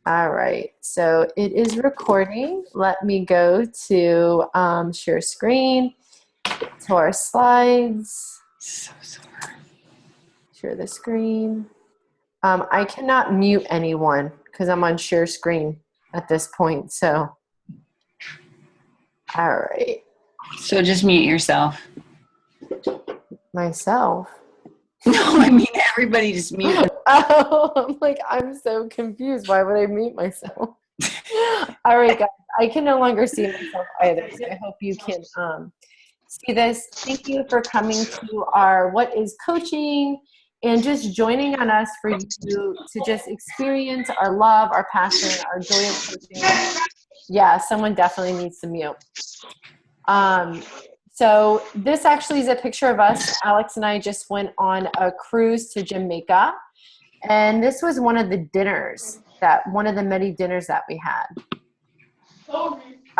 All right, so it is recording. Let me go to share screen, to our slides, So sore. share the screen. I cannot mute anyone because I'm on share screen at this point. So, all right, So just mute yourself. myself. No, I mean everybody just mute them. Oh, I'm like, I'm so confused. Why would I mute myself? All right, guys, I can no longer see myself either, so I hope you can see this. Thank you for coming to our What is Coaching and just joining on us for you to just experience our love, our passion, our joy of coaching. Yeah, someone definitely needs to mute. So this actually is a picture of us. Alex and I just went on a cruise to Jamaica, and this was one of the many dinners that we had.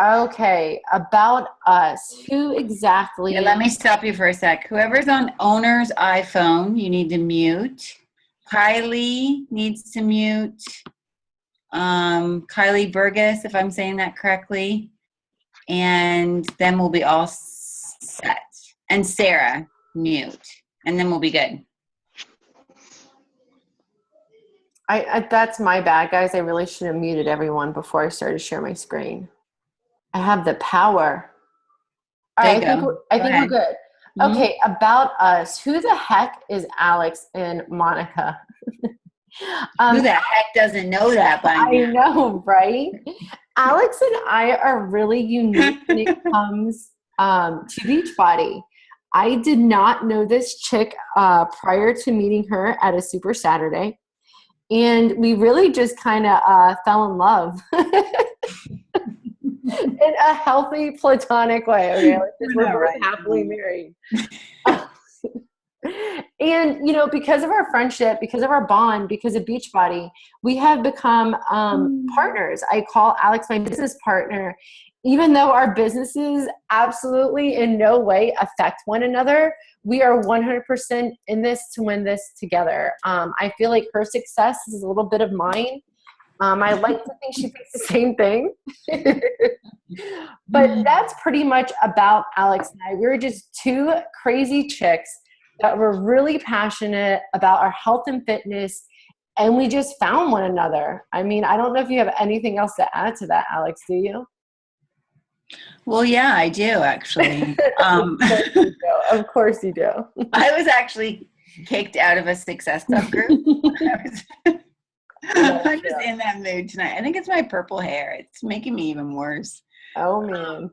Okay, about us. Who exactly? Yeah, let me stop you for a sec. Whoever's on owner's iPhone, you need to mute. Kylie needs to mute. Kylie Burgess, if I'm saying that correctly. And then we'll be all set. And Sarah, mute. And then we'll be good. I that's my bad, guys. I really should have muted everyone before I started to share my screen. I have the power. All right, I think we're good. Mm-hmm. Okay, about us. Who the heck is Alex and Monica? Who the heck doesn't know that by now? I know, right? Alex and I are really unique when it comes to Beachbody. I did not know this chick prior to meeting her at a Super Saturday. And we really just kind of fell in love in a healthy, platonic way. Okay, like we're both happily married. And, you know, because of our friendship, because of our bond, because of Beachbody, we have become partners. I call Alex my business partner, even though our businesses absolutely in no way affect one another. We are 100% in this to win this together. I feel like her success is a little bit of mine. I like to think she thinks the same thing. But that's pretty much about Alex and I. We're just two crazy chicks that were really passionate about our health and fitness, and we just found one another. I mean, I don't know if you have anything else to add to that, Alex, do you? Well, yeah, I do actually. Of course you do. I was actually kicked out of a Success Club group. I'm just in that mood tonight. I think it's my purple hair. It's making me even worse. Oh man.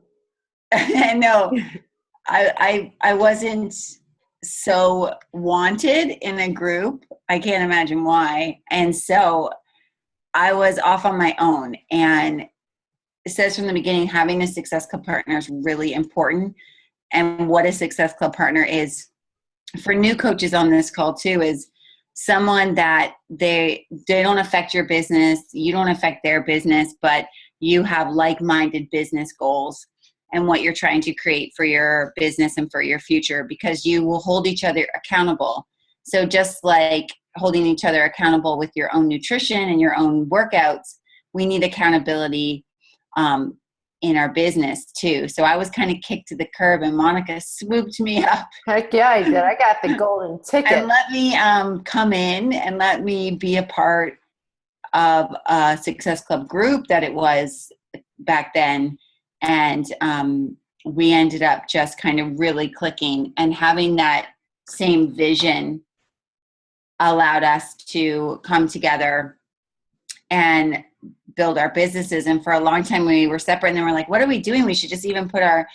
No, I wasn't so wanted in a group. I can't imagine why. And so I was off on my own. And it says from the beginning, having a Success Club partner is really important. And what a Success Club partner is for new coaches on this call too is someone that they don't affect your business, you don't affect their business, but you have like-minded business goals and what you're trying to create for your business and for your future, because you will hold each other accountable. So just like holding each other accountable with your own nutrition and your own workouts, we need accountability in our business too. So I was kind of kicked to the curb and Monica swooped me up. Heck yeah, I did. I got the golden ticket. And let me come in and let me be a part of a Success Club group that it was back then. And we ended up just kind of really clicking, and having that same vision allowed us to come together and build our businesses. And for a long time we were separate, and then we're like, what are we doing? We should just even put our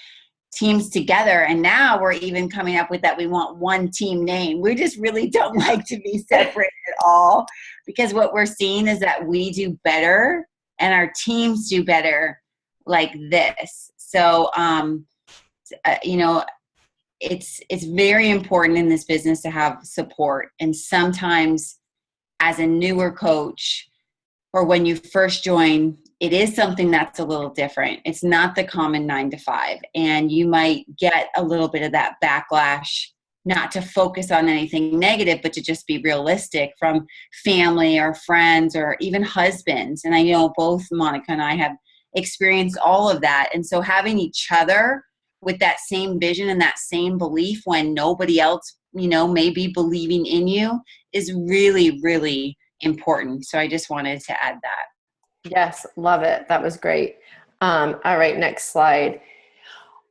teams together. And now we're even coming up with that we want one team name. We just really don't like to be separate at all, because what we're seeing is that we do better and our teams do better like this. So you know, it's very important in this business to have support. And sometimes as a newer coach, or when you first join, it is something that's a little different. It's not the common 9 to 5. And you might get a little bit of that backlash not to focus on anything negative, but to just be realistic from family or friends or even husbands. And I know both Monica and I have experienced all of that. And so having each other with that same vision and that same belief when nobody else, may be believing in you is really, really important. So I just wanted to add that. Yes, love it. That was great. All right, next slide.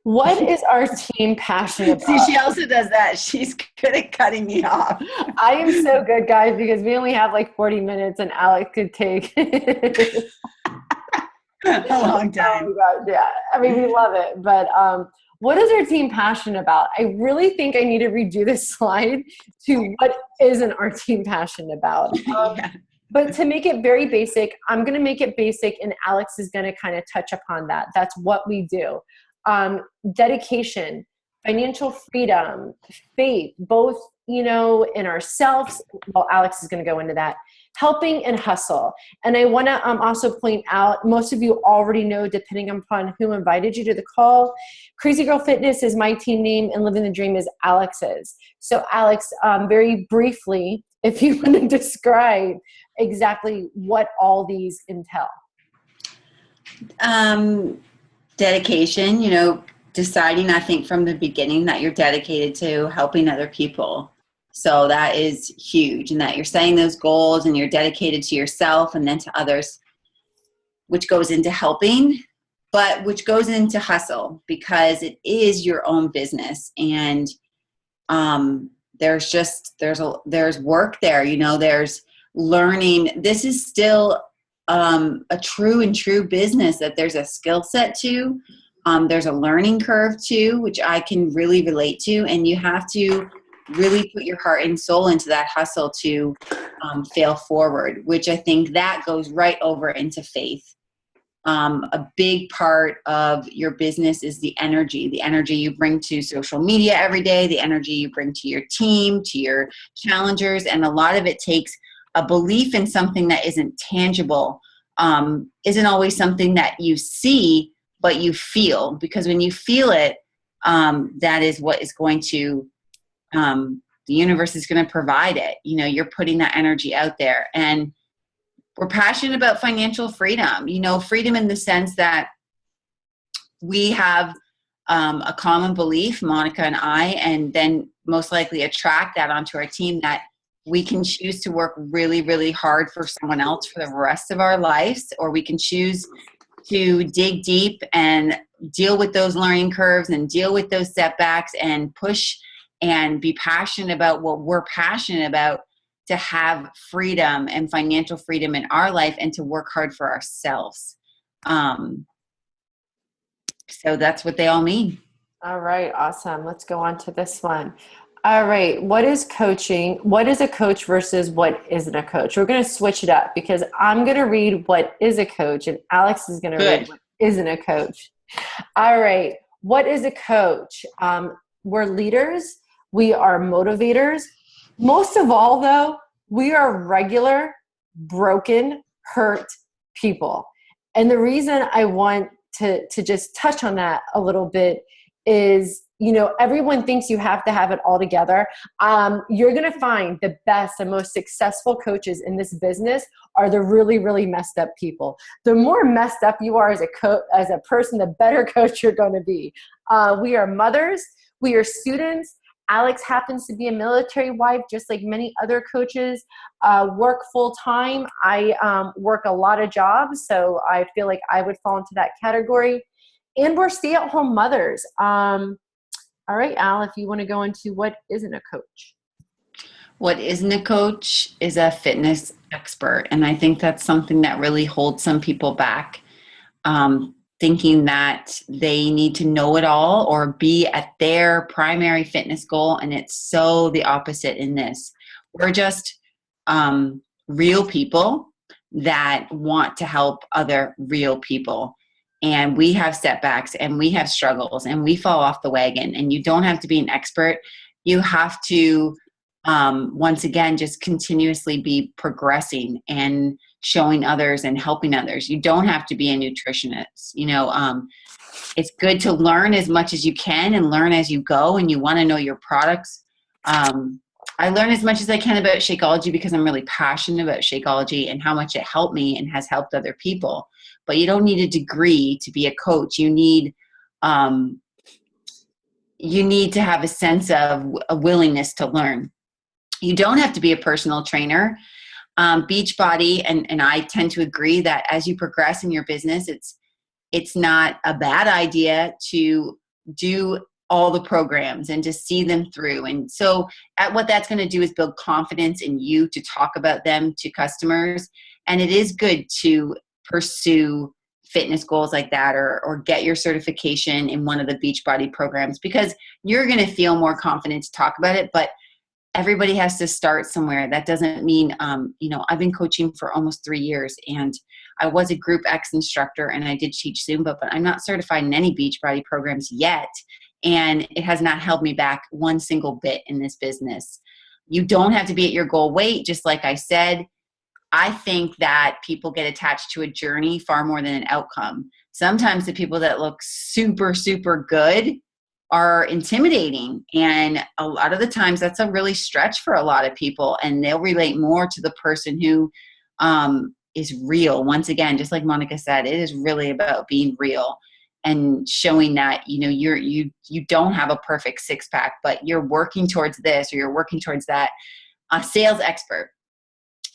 What is our team passionate about? See, she also does that. She's good at cutting me off. I am so good, guys, because we only have like 40 minutes and Alex could take a long time. Oh my God, yeah. I mean, we love it. But what is our team passionate about? I really think I need to redo this slide to what isn't our team passionate about. Yeah. But to make it very basic, I'm going to make it basic, and Alex is going to kind of touch upon that. That's what we do. Dedication, financial freedom, faith, both, in ourselves. Well, Alex is going to go into that. Helping and hustle. And I want to also point out, most of you already know, depending upon who invited you to the call, Crazy Girl Fitness is my team name and Living the Dream is Alex's. So Alex, very briefly, if you want to describe exactly what all these entail. Dedication, deciding, I think from the beginning that you're dedicated to helping other people. So that is huge, and that you're setting those goals and you're dedicated to yourself and then to others, which goes into helping, but which goes into hustle because it is your own business. And there's work there, there's learning. This is still a true business that there's a skill set to. There's a learning curve too, which I can really relate to. And you have to really put your heart and soul into that hustle to fail forward, which I think that goes right over into faith. A big part of your business is the energy you bring to social media every day, the energy you bring to your team, to your challengers. And a lot of it takes a belief in something that isn't tangible, isn't always something that you see, but you feel, because when you feel it, that is what is going to, the universe is going to provide it. You're putting that energy out there. And we're passionate about financial freedom, freedom in the sense that we have a common belief, Monica and I, and then most likely attract that onto our team, that we can choose to work really, really hard for someone else for the rest of our lives, or we can choose to dig deep and deal with those learning curves and deal with those setbacks and push and be passionate about what we're passionate about, to have freedom and financial freedom in our life and to work hard for ourselves. So that's what they all mean. All right. Awesome. Let's go on to this one. All right. What is coaching? What is a coach versus what isn't a coach? We're going to switch it up because I'm going to read what is a coach and Alex is going to read what isn't a coach. All right. What is a coach? We're leaders. We are motivators. Most of all, though, we are regular, broken, hurt people. And the reason I want to just touch on that a little bit is, everyone thinks you have to have it all together. You're going to find the best and most successful coaches in this business are the really, really messed up people. The more messed up you are as a person, the better coach you're going to be. We are mothers. We are students. Alex happens to be a military wife, just like many other coaches, work full time. I work a lot of jobs, so I feel like I would fall into that category. And we're stay-at-home mothers. All right, Al, if you want to go into what isn't a coach. What isn't a coach is a fitness expert. And I think that's something that really holds some people back, thinking that they need to know it all or be at their primary fitness goal. And it's so the opposite in this. We're just real people that want to help other real people. And we have setbacks and we have struggles and we fall off the wagon. And you don't have to be an expert. You have to, once again, just continuously be progressing and showing others and helping others. You don't have to be a nutritionist. It's good to learn as much as you can and learn as you go. And you want to know your products I learn as much as I can about Shakeology because I'm really passionate about Shakeology and how much it helped me and has helped other people. But you don't need a degree to be a coach. You need to have a sense of a willingness to learn. You don't have to be a personal trainer. Beachbody, and I tend to agree that as you progress in your business, it's not a bad idea to do all the programs and to see them through. And so what that's going to do is build confidence in you to talk about them to customers. And it is good to pursue fitness goals like that, or get your certification in one of the Beachbody programs, because you're going to feel more confident to talk about it. But everybody has to start somewhere. That doesn't mean, I've been coaching for almost 3 years, and I was a Group X instructor, and I did teach Zumba, but I'm not certified in any Beachbody programs yet. And it has not held me back one single bit in this business. You don't have to be at your goal weight. Just like I said, I think that people get attached to a journey far more than an outcome. Sometimes the people that look super, super good are intimidating. And a lot of the times that's a really stretch for a lot of people, and they'll relate more to the person who is real. Once again, just like Monica said, it is really about being real and showing that, you don't have a perfect six pack, but you're working towards this or you're working towards that. A sales expert.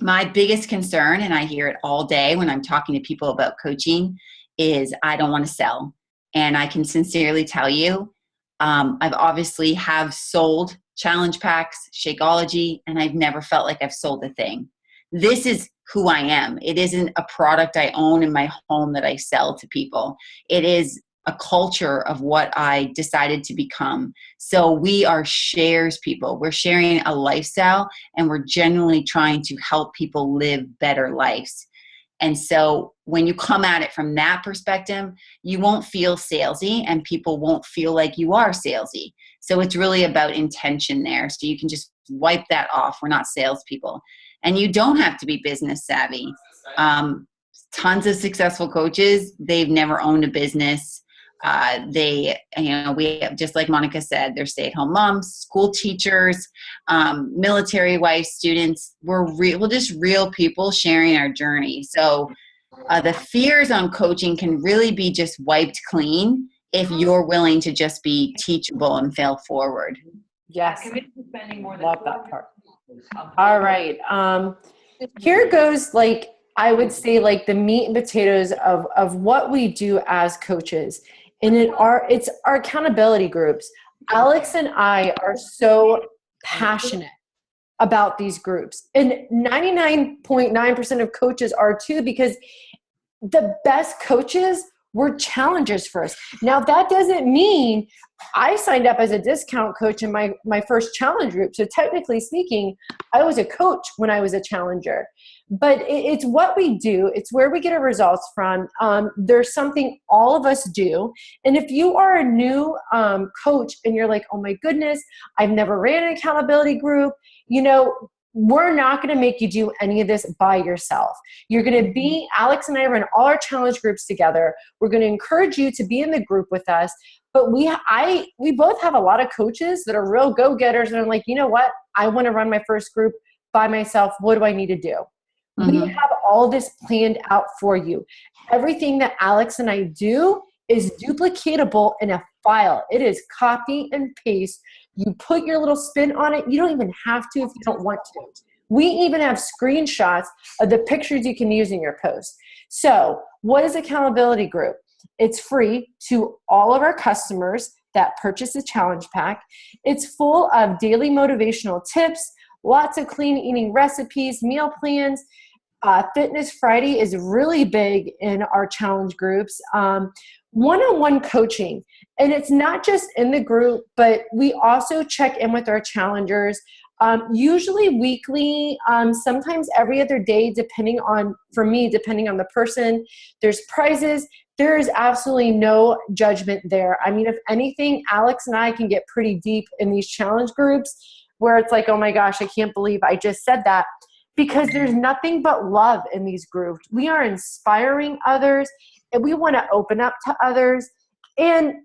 My biggest concern, and I hear it all day when I'm talking to people about coaching, is I don't want to sell. And I can sincerely tell you, I've obviously have sold challenge packs, Shakeology, and I've never felt like I've sold a thing. This is who I am. It isn't a product I own in my home that I sell to people. It is a culture of what I decided to become. So we are shares people. We're sharing a lifestyle, and we're generally trying to help people live better lives. And so when you come at it from that perspective, you won't feel salesy, and people won't feel like you are salesy. So it's really about intention there. So you can just wipe that off. We're not salespeople. And you don't have to be business savvy. Tons of successful coaches, they've never owned a business. We have, just like Monica said, they're stay-at-home moms, school teachers, military wives, students. We're just real people sharing our journey. So the fears on coaching can really be just wiped clean if you're willing to just be teachable and fail forward. Yes, love that part. All right. Here goes, I would say, the meat and potatoes of what we do as coaches. And it's our accountability groups. Alex and I are so passionate about these groups. And 99.9% of coaches are too, because the best coaches were challengers for us. Now, that doesn't mean I signed up as a discount coach in my first challenge group. So technically speaking, I was a coach when I was a challenger. But it's what we do. It's where we get our results from. There's something all of us do. And if you are a new coach and you're like, oh my goodness, I've never ran an accountability group, we're not going to make you do any of this by yourself. You're going to be, Alex and I run all our challenge groups together. We're going to encourage you to be in the group with us. But we both have a lot of coaches that are real go-getters and are like, you know what? I want to run my first group by myself. What do I need to do? Mm-hmm. We have all this planned out for you. Everything that Alex and I do is duplicatable in a file. It is copy and paste. You put your little spin on it. You don't even have to if you don't want to. We even have screenshots of the pictures you can use in your post. So what is Accountability Group? It's free to all of our customers that purchase a challenge pack. It's full of daily motivational tips, lots of clean eating recipes, meal plans. Fitness Friday is really big in our challenge groups. One-on-one coaching. And it's not just in the group, but we also check in with our challengers, usually weekly, sometimes every other day, depending on the person. There's prizes. There is absolutely no judgment there. I mean, if anything, Alex and I can get pretty deep in these challenge groups where it's like, oh my gosh, I can't believe I just said that. Because there's nothing but love in these groups. We are inspiring others, and we want to open up to others. And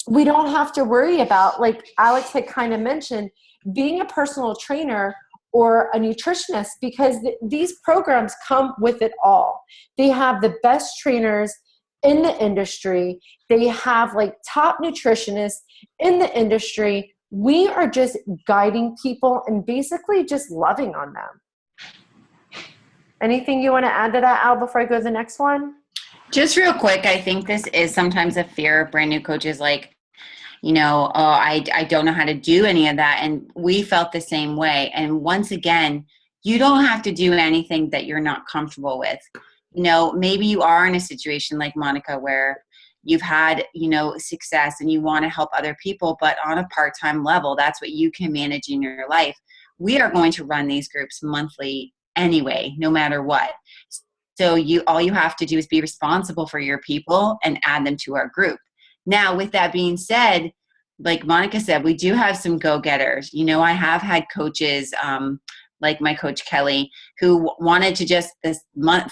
we don't have to worry about, like Alex had kind of mentioned, being a personal trainer or a nutritionist, because these programs come with it all. They have the best trainers in the industry. They have like top nutritionists in the industry. We are just guiding people and basically just loving on them. Anything you want to add to that, Al, before I go to the next one? Just real quick, I think this is sometimes a fear of brand new coaches, like, you know, oh, I don't know how to do any of that. And we felt the same way. And once again, you don't have to do anything that you're not comfortable with. You know, maybe you are in a situation like Monica where you've had, you know, success and you want to help other people, but on a part-time level, that's what you can manage in your life. We are going to run these groups monthly anyway, no matter what. So all you have to do is be responsible for your people and add them to our group. Now, with that being said, like Monica said, we do have some go-getters. You know, I have had coaches, like my coach Kelly, who wanted to just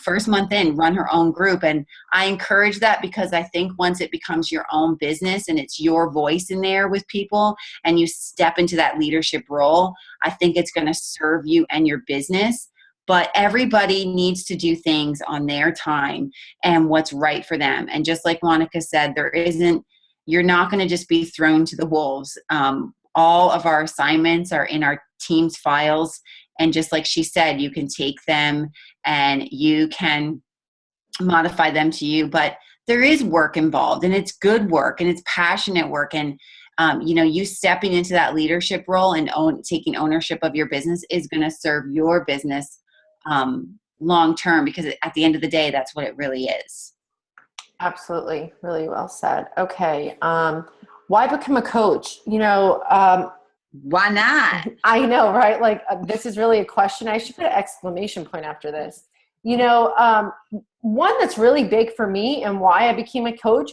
first month in run her own group. And I encourage that, because I think once it becomes your own business and it's your voice in there with people and you step into that leadership role, I think it's going to serve you and your business. But everybody needs to do things on their time and what's right for them. And just like Monica said, you're not going to just be thrown to the wolves. All of our assignments are in our team's files. And just like she said, you can take them and you can modify them to you. But there is work involved, and it's good work and it's passionate work. And, you know, you stepping into that leadership role and taking ownership of your business is going to serve your business long term, because at the end of the day, that's what it really is. Absolutely. Really well said. Okay. Why become a coach? You know, why not? I know, right? Like, this is really a question. I should put an exclamation point after this. You know, one that's really big for me and why I became a coach,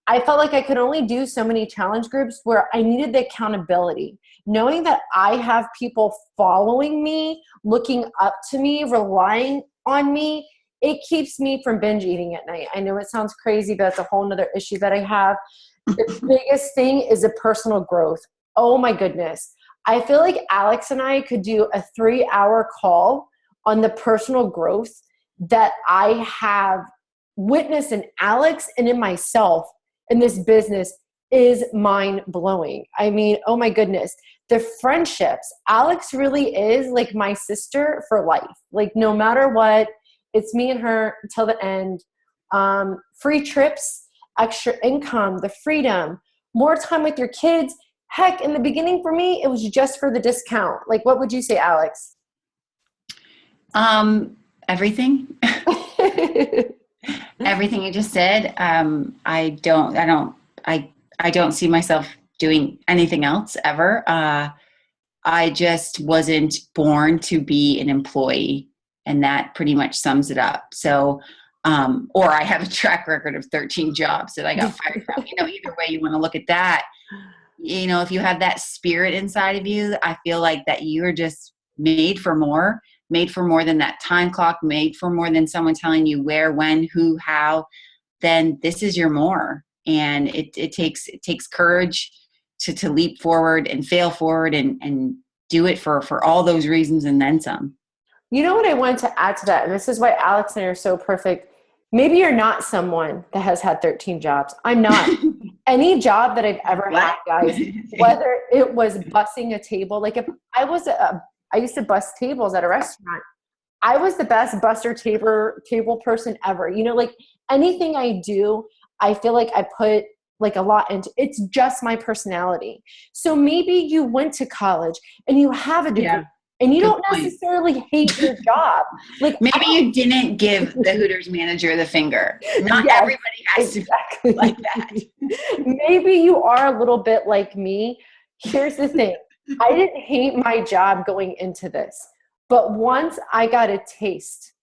I felt like I could only do so many challenge groups where I needed the accountability. Knowing that I have people following me, looking up to me, relying on me, it keeps me from binge eating at night. I know it sounds crazy, but it's a whole nother issue that I have. The biggest thing is the personal growth. Oh my goodness. I feel like Alex and I could do a 3-hour call on the personal growth that I have witnessed in Alex and in myself in this business is mind blowing. I mean, oh my goodness. The friendships. Alex really is like my sister for life. Like, no matter what, it's me and her until the end. Free trips, extra income, the freedom, more time with your kids. Heck, in the beginning for me, it was just for the discount. Like, what would you say, Alex? Everything. Everything you just said. I don't see myself doing anything else ever. I just wasn't born to be an employee, and that pretty much sums it up. So, or I have a track record of 13 jobs that I got fired from. You know, either way you want to look at that. You know, if you have that spirit inside of you, I feel like that you're just made for more than that time clock, made for more than someone telling you where, when, who, how. Then this is your more. And it takes courage to leap forward and fail forward and do it for all those reasons and then some. You know what I wanted to add to that, and this is why Alex and I are so perfect. Maybe you're not someone that has had 13 jobs. I'm not. Any job that I've ever had, guys, whether it was bussing a table, like if I was I used to bus tables at a restaurant. I was the best busser table person ever. You know, like anything I do, I feel like I put like a lot into. It's just my personality. So maybe you went to college and you have a degree. Yeah. And you don't necessarily hate your job. Like maybe you didn't give the Hooters manager the finger. Not everybody has to be like that. Maybe you are a little bit like me. Here's the thing. I didn't hate my job going into this. But once I got a taste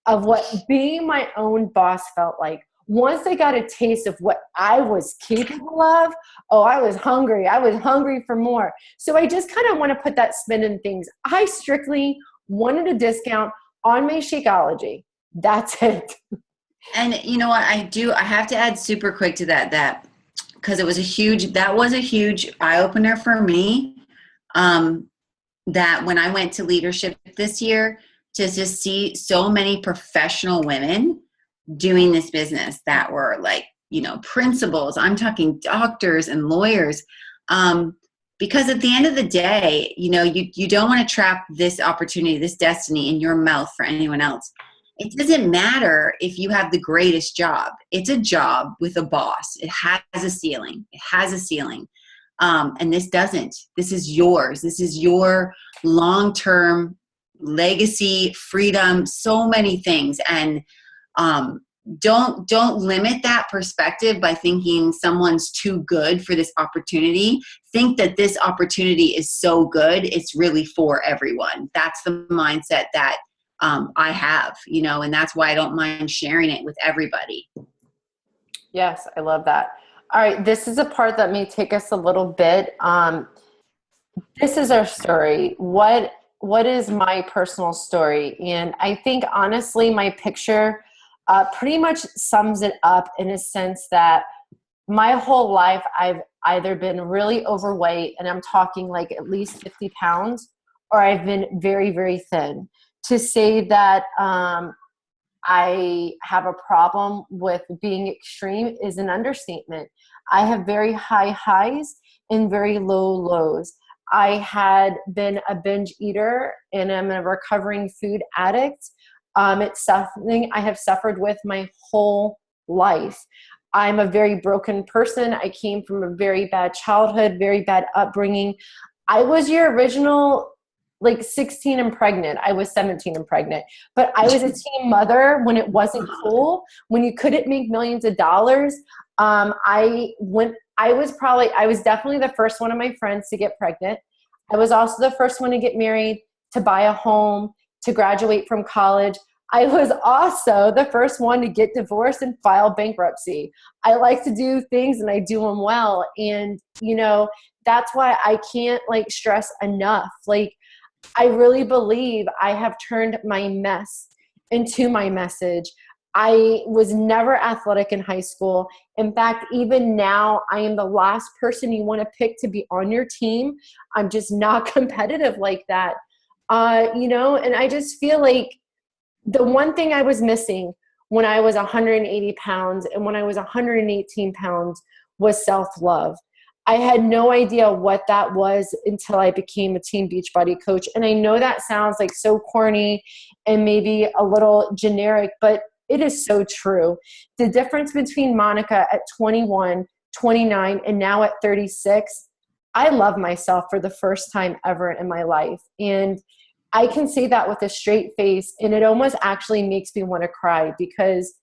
of what being my own boss felt like, once I got a taste of what I was capable of, I was hungry. I was hungry for more. So I just kind of want to put that spin in things. I strictly wanted a discount on my Shakeology. That's it. And you know what I have to add super quick to that because that was a huge eye opener for me. that when I went to leadership this year, to just see so many professional women doing this business that were like, you know, principals, I'm talking doctors and lawyers. Because at the end of the day, you know, you don't want to trap this opportunity, this destiny in your mouth for anyone else. It doesn't matter if you have the greatest job. It's a job with a boss. It has a ceiling. It has a ceiling. And this doesn't. This is yours. This is your long-term legacy, freedom, so many things. And don't limit that perspective by thinking someone's too good for this opportunity. Think that this opportunity is so good, it's really for everyone. That's the mindset that I have, you know, and that's why I don't mind sharing it with everybody. Yes, I love that. All right, this is a part that may take us a little bit. This is our story. What is my personal story? And I think honestly, my picture pretty much sums it up in a sense that my whole life I've either been really overweight, and I'm talking like at least 50 pounds, or I've been very, very thin. To say that I have a problem with being extreme is an understatement. I have very high highs and very low lows. I had been a binge eater and I'm a recovering food addict. It's something I have suffered with my whole life. I'm a very broken person. I came from a very bad childhood, very bad upbringing. I was your original like 16 and pregnant. I was 17 and pregnant, but I was a teen mother when it wasn't cool, when you couldn't make millions of dollars. I was definitely the first one of my friends to get pregnant. I was also the first one to get married, to buy a home, to graduate from college. I was also the first one to get divorced and file bankruptcy. I like to do things and I do them well. And, you know, that's why I can't like stress enough. Like, I really believe I have turned my mess into my message. I was never athletic in high school. In fact, even now, I am the last person you want to pick to be on your team. I'm just not competitive like that. You know, and I just feel like the one thing I was missing when I was 180 pounds and when I was 118 pounds was self-love. I had no idea what that was until I became a Team Beachbody coach. And I know that sounds like so corny and maybe a little generic, but it is so true. The difference between Monica at 21, 29, and now at 36, I love myself for the first time ever in my life. And I can say that with a straight face, and it almost actually makes me want to cry because,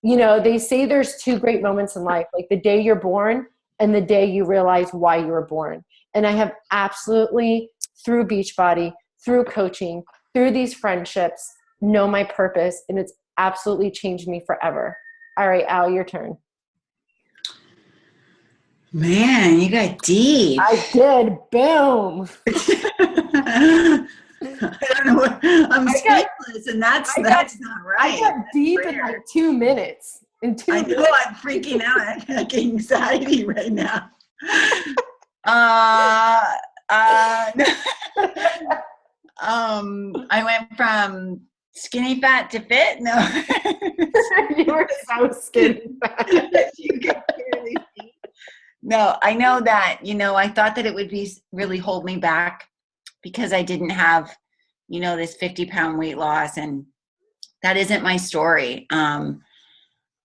you know, they say there's two great moments in life, like the day you're born and the day you realize why you were born. And I have absolutely, through Beachbody, through coaching, through these friendships, know my purpose, and it's absolutely changed me forever. All right, Al, your turn. Man, you got deep. I did. Boom. I don't know what, I'm speechless, and that's not right. I got deep in like 2 minutes. I know I'm freaking out. I have like anxiety right now. I went from skinny fat to fit. No, you were so skinny fat. You can clearly see. No, I know that, you know, I thought that it would be really hold me back because I didn't have, you know, this 50-pound weight loss, and that isn't my story.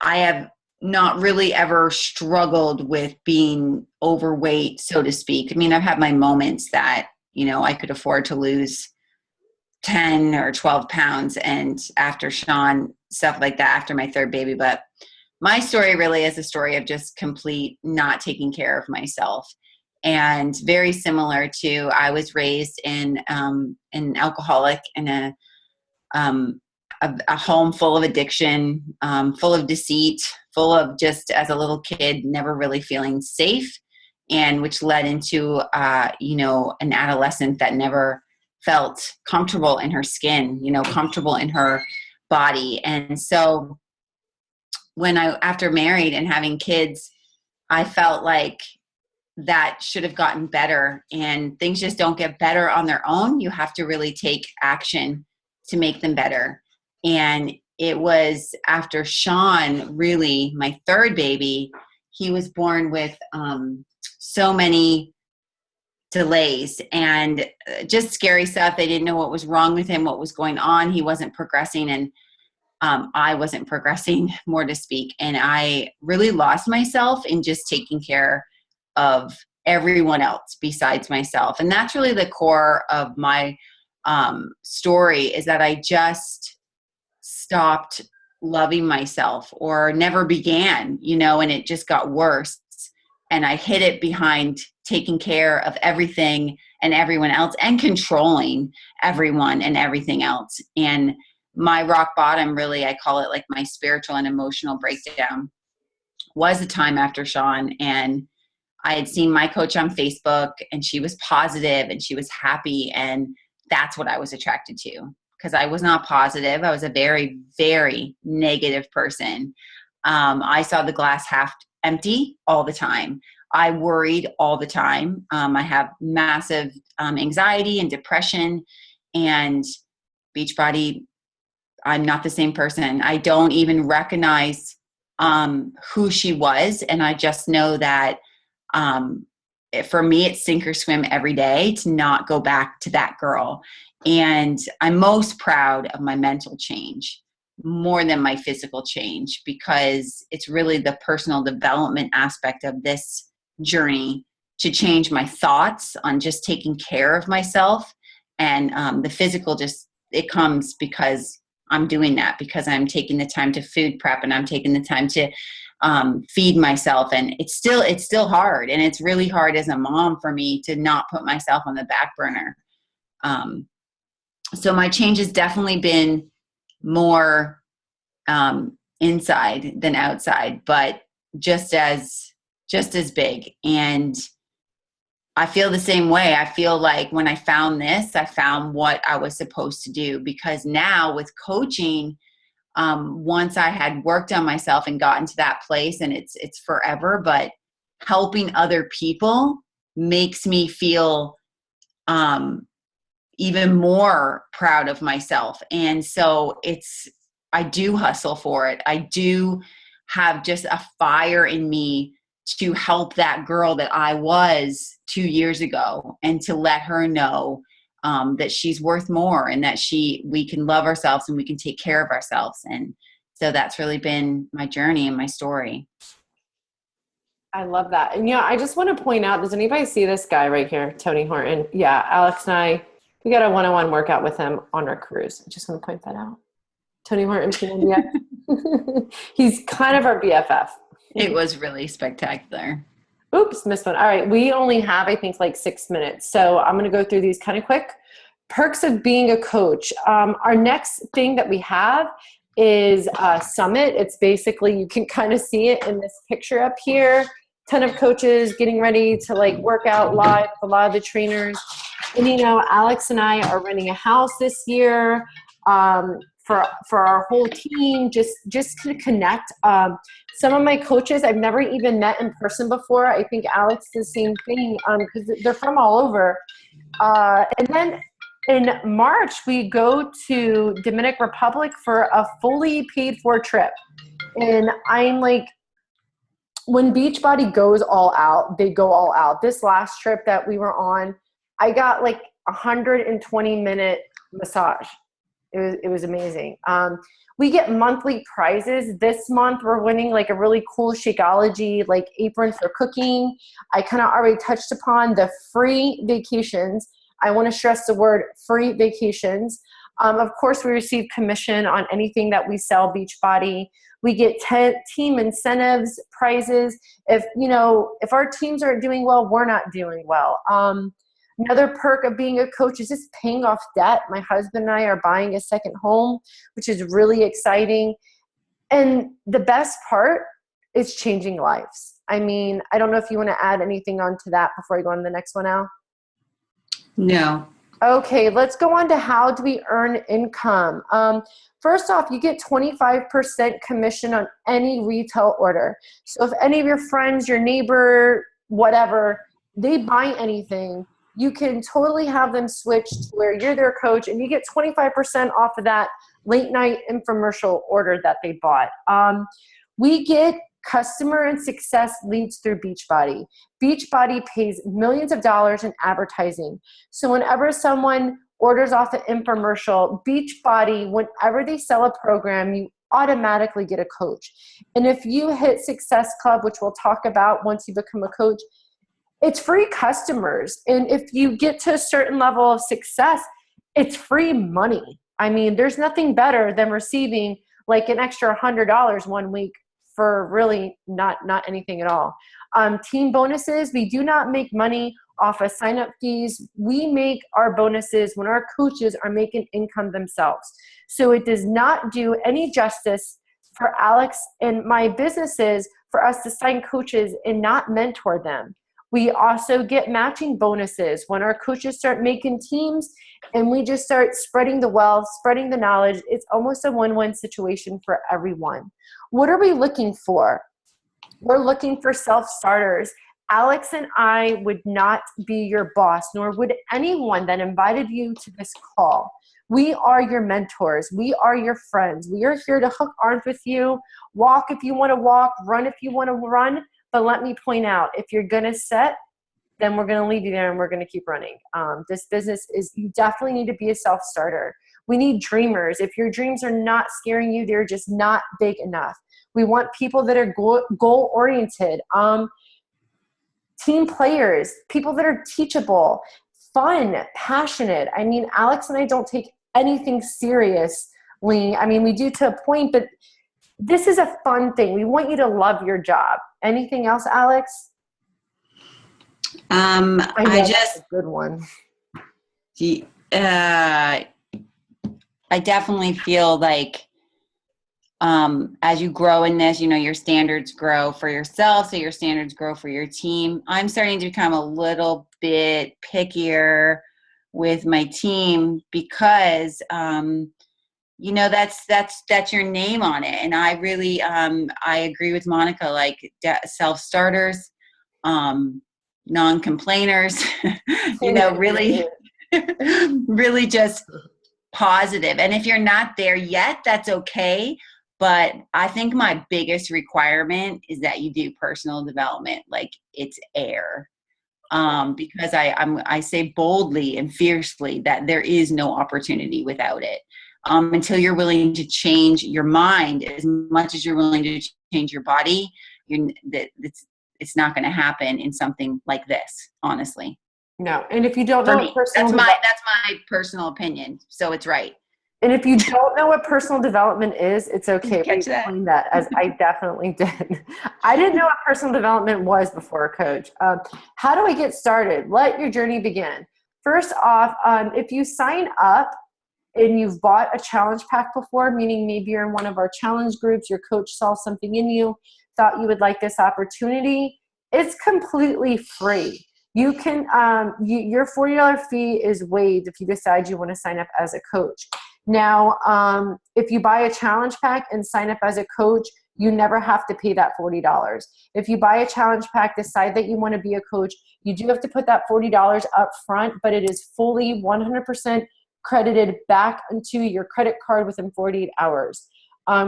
I have not really ever struggled with being overweight, so to speak. I mean, I've had my moments that, you know, I could afford to lose 10 or 12 pounds, and after Sean, stuff like that, after my third baby. But my story really is a story of just complete not taking care of myself. And very similar to, I was raised in an alcoholic, in a home full of addiction, full of deceit, full of just as a little kid, never really feeling safe, and which led into, you know, an adolescent that never felt comfortable in her skin, you know, comfortable in her body. And so when after married and having kids, I felt like that should have gotten better, and things just don't get better on their own. You have to really take action to make them better. And it was after Sean, really my third baby, he was born with so many delays and just scary stuff. They didn't know what was wrong with him, what was going on. He wasn't progressing, and I wasn't progressing, more to speak. And I really lost myself in just taking care of everyone else besides myself. And that's really the core of my story, is that I just stopped loving myself, or never began, and it just got worse. And I hid it behind taking care of everything and everyone else, and controlling everyone and everything else. And my rock bottom, really, I call it like my spiritual and emotional breakdown, was the time after Sean. And I had seen my coach on Facebook, and she was positive and she was happy. And that's what I was attracted to, because I was not positive. I was a very, very negative person. I saw the glass half empty all the time. I worried all the time. I have massive anxiety and depression, and Beachbody, I'm not the same person. I don't even recognize who she was. And I just know that for me, it's sink or swim every day to not go back to that girl. And I'm most proud of my mental change more than my physical change, because it's really the personal development aspect of this journey to change my thoughts on just taking care of myself. And the physical, just, it comes because I'm doing that, because I'm taking the time to food prep, and I'm taking the time to feed myself. And it's still hard. And it's really hard as a mom for me to not put myself on the back burner. So my change has definitely been more inside than outside, but just as big. And I feel the same way. I feel like when I found this, I found what I was supposed to do, because now with coaching, once I had worked on myself and gotten to that place, and it's forever, but helping other people makes me feel even more proud of myself. And so I do hustle for it. I do have just a fire in me to help that girl that I was 2 years ago, and to let her know that she's worth more, and that we can love ourselves and we can take care of ourselves. And so that's really been my journey and my story. I love that. And I just want to point out, does anybody see this guy right here, Tony Horton? Yeah, Alex and I, we got a one-on-one workout with him on our cruise. I just want to point that out. Tony Horton from India. He's kind of our BFF. It was really spectacular. Oops, missed one. All right. We only have, I think, like 6 minutes. So I'm going to go through these kind of quick. Perks of being a coach. Our next thing that we have is a summit. It's basically, you can kind of see it in this picture up here. Ton of coaches getting ready to work out live with a lot of the trainers. And, Alex and I are renting a house this year for our whole team, just to connect. Some of my coaches I've never even met in person before. I think Alex the same thing, because they're from all over. And then in March, we go to Dominican Republic for a fully paid for trip. And I'm like, when Beachbody goes all out, they go all out. This last trip that we were on, I got 120-minute massage. It was amazing. We get monthly prizes. This month we're winning a really cool Shakeology apron for cooking. I kind of already touched upon the free vacations. I want to stress the word free vacations. Of course, we receive commission on anything that we sell Beachbody. We get team incentives, prizes. If our teams aren't doing well, we're not doing well. Another perk of being a coach is just paying off debt. My husband and I are buying a second home, which is really exciting. And the best part is changing lives. I mean, I don't know if you want to add anything onto that before I go on to the next one, Al. No. Okay, let's go on to how do we earn income. First off, you get 25% commission on any retail order. So if any of your friends, your neighbor, whatever, they buy anything, you can totally have them switch to where you're their coach and you get 25% off of that late night infomercial order that they bought. We get customer and success leads through Beachbody. Beachbody pays millions of dollars in advertising. So whenever someone orders off an infomercial, Beachbody, whenever they sell a program, you automatically get a coach. And if you hit Success Club, which we'll talk about once you become a coach, it's free customers. And if you get to a certain level of success, it's free money. I mean, there's nothing better than receiving like an extra $100 one week for really not anything at all. Team bonuses, we do not make money off of sign-up fees. We make our bonuses when our coaches are making income themselves. So it does not do any justice for Alex and my businesses for us to sign coaches and not mentor them. We also get matching bonuses when our coaches start making teams and we just start spreading the wealth, spreading the knowledge. It's almost a win-win situation for everyone. What are we looking for? We're looking for self-starters. Alex and I would not be your boss, nor would anyone that invited you to this call. We are your mentors. We are your friends. We are here to hook arms with you, walk if you want to walk, run if you want to run. But let me point out, if you're going to set, then we're going to leave you there and we're going to keep running. This business is, you definitely need to be a self-starter. We need dreamers. If your dreams are not scaring you, they're just not big enough. We want people that are goal-oriented, team players, people that are teachable, fun, passionate. I mean, Alex and I don't take anything seriously. I mean, we do to a point, but this is a fun thing. We want you to love your job. Anything else, Alex? I just, that's a good one. I definitely feel like, as you grow in this, you know, your standards grow for yourself, so your standards grow for your team. I'm starting to become a little bit pickier with my team because, you know, that's your name on it. And I really, I agree with Monica, like self-starters, non-complainers, you know, really, really just positive. And if you're not there yet, that's okay. But I think my biggest requirement is that you do personal development, like it's air. Because I say boldly and fiercely that there is no opportunity without it. Until you're willing to change your mind as much as you're willing to change your body, it's not going to happen in something like this, honestly. No, and if you don't know what that's my personal opinion. So it's right. And if you don't know what personal development is, it's okay. Catch that. Explain that, as I definitely did. I didn't know what personal development was before a coach. How do I get started? Let your journey begin. First off, if you sign up and you've bought a challenge pack before, meaning maybe you're in one of our challenge groups, your coach saw something in you, thought you would like this opportunity, it's completely free. You can, your $40 fee is waived if you decide you want to sign up as a coach. Now, if you buy a challenge pack and sign up as a coach, you never have to pay that $40. If you buy a challenge pack, decide that you want to be a coach, you do have to put that $40 up front, but it is fully 100% credited back into your credit card within 48 hours.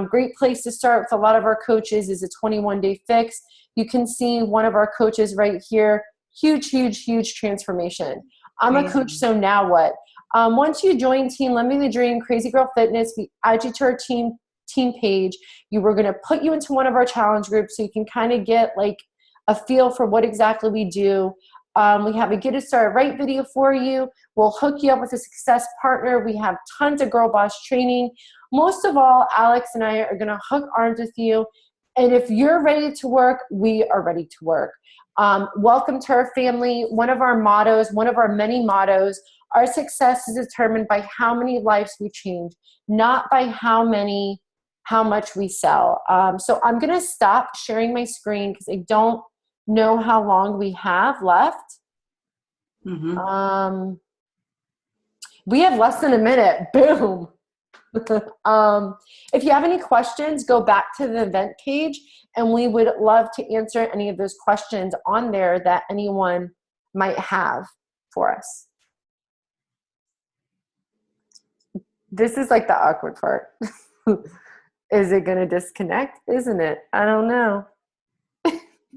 Great place to start with a lot of our coaches is a 21-day fix. You can see one of our coaches right here. Huge, huge, huge transformation. I'm a coach, so now what? Once you join Team Living the Dream, Crazy Girl Fitness, we add you to our team page. We're going to put you into one of our challenge groups so you can kind of get like a feel for what exactly we do. We have a Get It Started Right video for you. We'll hook you up with a success partner. We have tons of Girl Boss training. Most of all, Alex and I are going to hook arms with you. And if you're ready to work, we are ready to work. Welcome to our family. One of our mottos, one of our many mottos, our success is determined by how many lives we change, not by how much we sell. So I'm going to stop sharing my screen because I don't know how long we have left. Mm-hmm. We have less than a minute. Boom. If you have any questions, go back to the event page and we would love to answer any of those questions on there that anyone might have for us. This is like the awkward part. Is it going to disconnect? Isn't it? I don't know.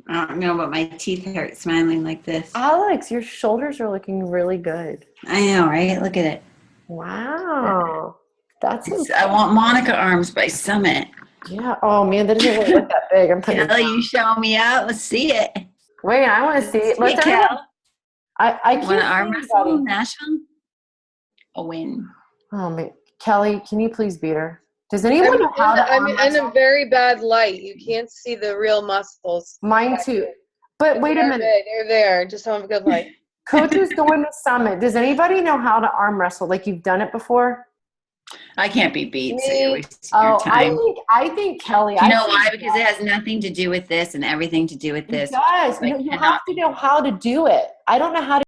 I don't know, but my teeth hurt smiling like this. Alex, your shoulders are looking really good. I know, right? Look at it. Wow. I want Monica arms by Summit. Yeah. Oh man, that doesn't really look that big. I'm putting Kelly, you show me out. Let's see it. Wait, I want to see it. Hey, Kel. I can't Want to arm see wrestle anybody. in Nashville? A win. Oh man, Kelly, can you please beat her? Does anyone know how to I'm arm in wrestle? a very bad light. You can't see the real muscles. Mine too. But wait a minute. They're there. Just don't have a good light. Coaches going to Summit. Does anybody know how to arm wrestle? Like you've done it before? I can't be beat, so you're wasting Oh, your time. I think Kelly. You know why? Because it has nothing to do with this and everything to do with this. It does. I You cannot have to know how to do it. I don't know how to